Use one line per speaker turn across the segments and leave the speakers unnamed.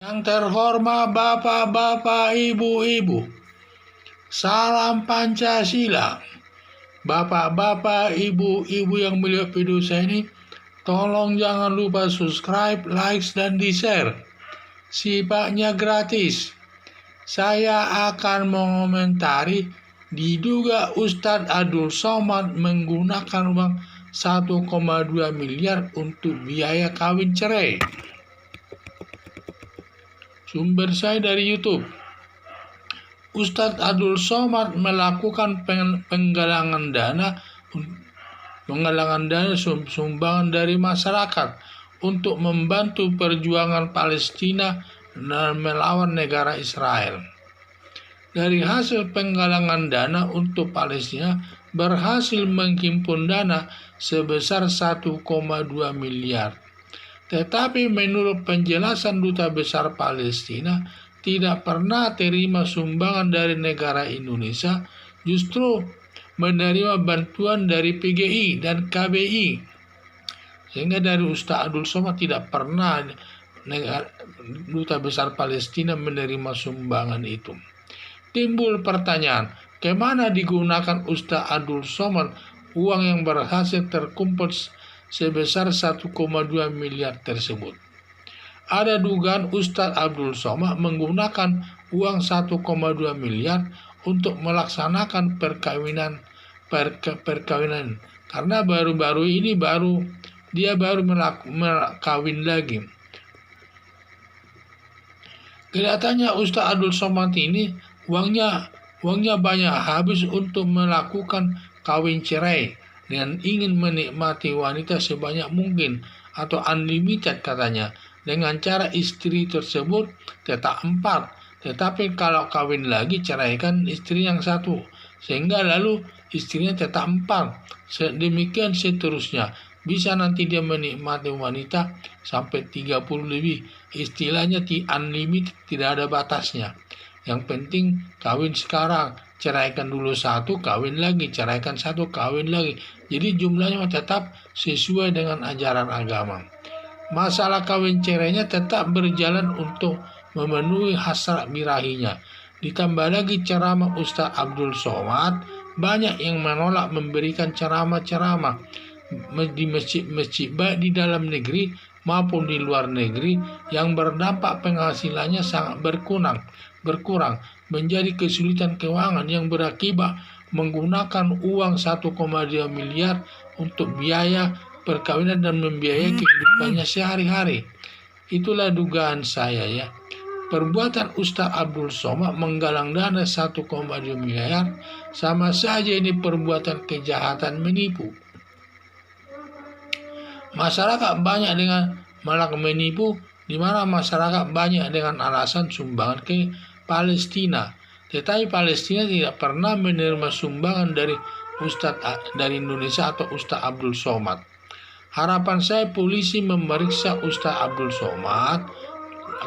Yang terhormat Bapak-bapak, Ibu-ibu, salam Pancasila. Bapak-bapak, Ibu-ibu yang melihat video saya ini, tolong jangan lupa subscribe, like, dan di-share. Sifatnya gratis. Saya akan mengomentari diduga Ustadz Abdul Somad menggunakan uang 1,2 miliar untuk biaya kawin cerai. Sumber saya dari YouTube. Ustadz Abdul Somad melakukan penggalangan dana sumbangan dari masyarakat untuk membantu perjuangan Palestina dan melawan negara Israel. Dari hasil penggalangan dana untuk Palestina berhasil menghimpun dana sebesar 1,2 miliar. Tetapi menurut penjelasan Duta Besar Palestina, tidak pernah terima sumbangan dari negara Indonesia, justru menerima bantuan dari PGI dan KBI. Sehingga dari Ustadz Abdul Somad tidak pernah Duta Besar Palestina menerima sumbangan itu. Timbul pertanyaan, kemana digunakan Ustadz Abdul Somad uang yang berhasil terkumpul sebesar 1,2 miliar tersebut? Ada dugaan Ustadz Abdul Somad menggunakan uang 1,2 miliar untuk melaksanakan perkawinan karena baru-baru ini dia baru kawin lagi. Kelihatannya Ustadz Abdul Somad ini uangnya banyak habis untuk melakukan kawin cerai dengan ingin menikmati wanita sebanyak mungkin atau unlimited katanya, dengan cara istri tersebut tetap 4, tetapi kalau kawin lagi ceraikan istri yang 1, sehingga lalu istrinya tetap 4, demikian seterusnya. Bisa nanti dia menikmati wanita sampai 30 lebih, istilahnya unlimited, tidak ada batasnya. Yang penting kawin sekarang, ceraikan dulu 1, kawin lagi, ceraikan 1, kawin lagi. Jadi jumlahnya tetap sesuai dengan ajaran agama. Masalah kawin cerainya tetap berjalan untuk memenuhi hasrat birahinya. Ditambah lagi ceramah Ustadz Abdul Somad, banyak yang menolak memberikan ceramah-ceramah di masjid-masjid baik di dalam negeri maupun di luar negeri yang berdampak penghasilannya sangat berkurang menjadi kesulitan keuangan yang berakibat menggunakan uang 1,2 miliar untuk biaya perkawinan dan membiayai kehidupannya sehari-hari. Itulah dugaan saya ya. Perbuatan Ustadz Abdul Somad menggalang dana 1,2 miliar sama saja ini perbuatan kejahatan menipu. Masyarakat banyak dengan menipu, di mana masyarakat banyak dengan alasan sumbangan ke Palestina. Tetapi Palestina tidak pernah menerima sumbangan dari dari Indonesia atau Ustadz Abdul Somad. Harapan saya polisi memeriksa Ustadz Abdul Somad,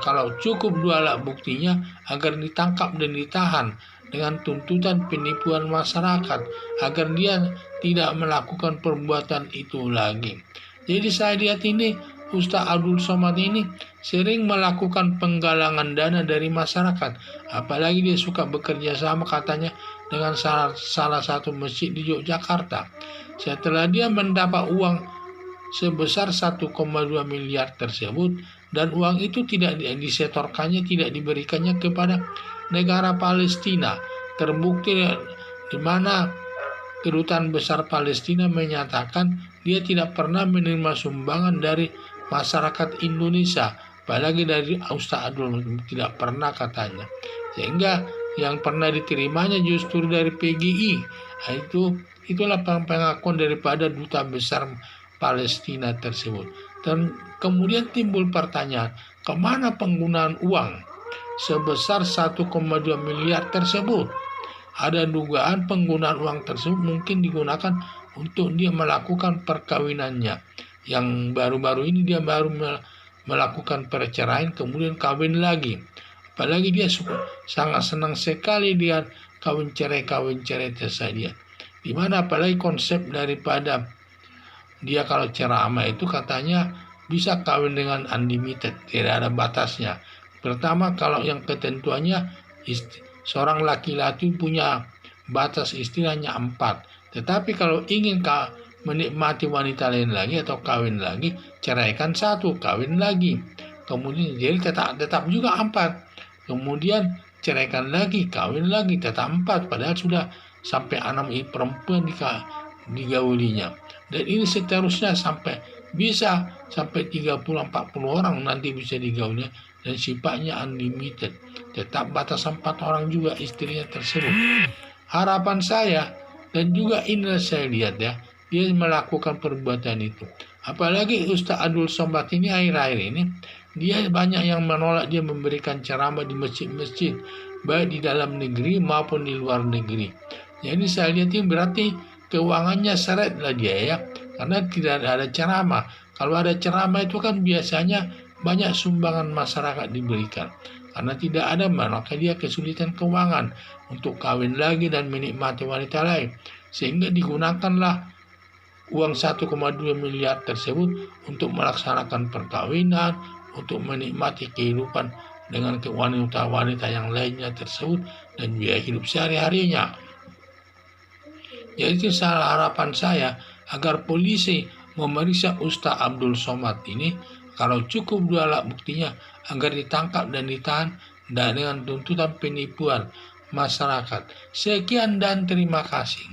kalau cukup 2 alat buktinya, agar ditangkap dan ditahan dengan tuntutan penipuan masyarakat, agar dia tidak melakukan perbuatan itu lagi. Jadi saya lihat ini Ustadz Abdul Somad ini sering melakukan penggalangan dana dari masyarakat, apalagi dia suka bekerja sama katanya dengan salah satu masjid di Yogyakarta. Setelah dia mendapat uang sebesar 1,2 miliar tersebut, dan uang itu tidak disetorkannya, tidak diberikannya kepada negara Palestina. Terbukti di mana Kedutaan Besar Palestina menyatakan dia tidak pernah menerima sumbangan dari masyarakat Indonesia, apalagi dari Ustadz Abdul, tidak pernah katanya. Sehingga yang pernah diterimanya justru dari PGI. Itulah pengakuan daripada Duta Besar Palestina tersebut. Dan kemudian timbul pertanyaan, kemana penggunaan uang sebesar 1,2 miliar tersebut? Ada dugaan penggunaan uang tersebut mungkin digunakan untuk dia melakukan perkawinannya. Yang baru-baru ini dia baru melakukan perceraian, kemudian kawin lagi. Apalagi dia sangat senang sekali dia kawin cerai tersaja. Dimana apalagi konsep daripada dia kalau ceramah itu katanya bisa kawin dengan unlimited, tidak ada batasnya. Pertama, kalau yang ketentuannya seorang laki-laki punya batas istilahnya 4. Tetapi kalau ingin menikmati wanita lain lagi atau kawin lagi, ceraikan 1, kawin lagi. Kemudian jadi tetap juga 4. Kemudian ceraikan lagi, kawin lagi, tetap 4. Padahal sudah sampai 6 perempuan digaulinya. Dan ini seterusnya bisa sampai 30-40 orang nanti bisa digaulnya, dan sifatnya unlimited. Tetap batas 4 orang juga istrinya tersebut. Harapan saya, dan juga inilah saya lihat ya, dia melakukan perbuatan itu. Apalagi Ustaz Abdul Somad ini akhir-akhir ini, dia banyak yang menolak dia memberikan ceramah di masjid-masjid, baik di dalam negeri maupun di luar negeri. Jadi saya lihat ini berarti keuangannya seret lah dia ya, karena tidak ada ceramah. Kalau ada ceramah itu kan biasanya banyak sumbangan masyarakat diberikan. Karena tidak ada, maka dia kesulitan keuangan untuk kawin lagi dan menikmati wanita lain. Sehingga digunakanlah uang 1,2 miliar tersebut untuk melaksanakan perkawinan, untuk menikmati kehidupan dengan wanita-wanita yang lainnya tersebut, dan biaya hidup sehari-harinya. Jadi salah harapan saya agar polisi memeriksa Ustaz Abdul Somad ini, kalau cukup 2 alat buktinya, agar ditangkap dan ditahan dengan tuntutan penipuan masyarakat. Sekian dan terima kasih.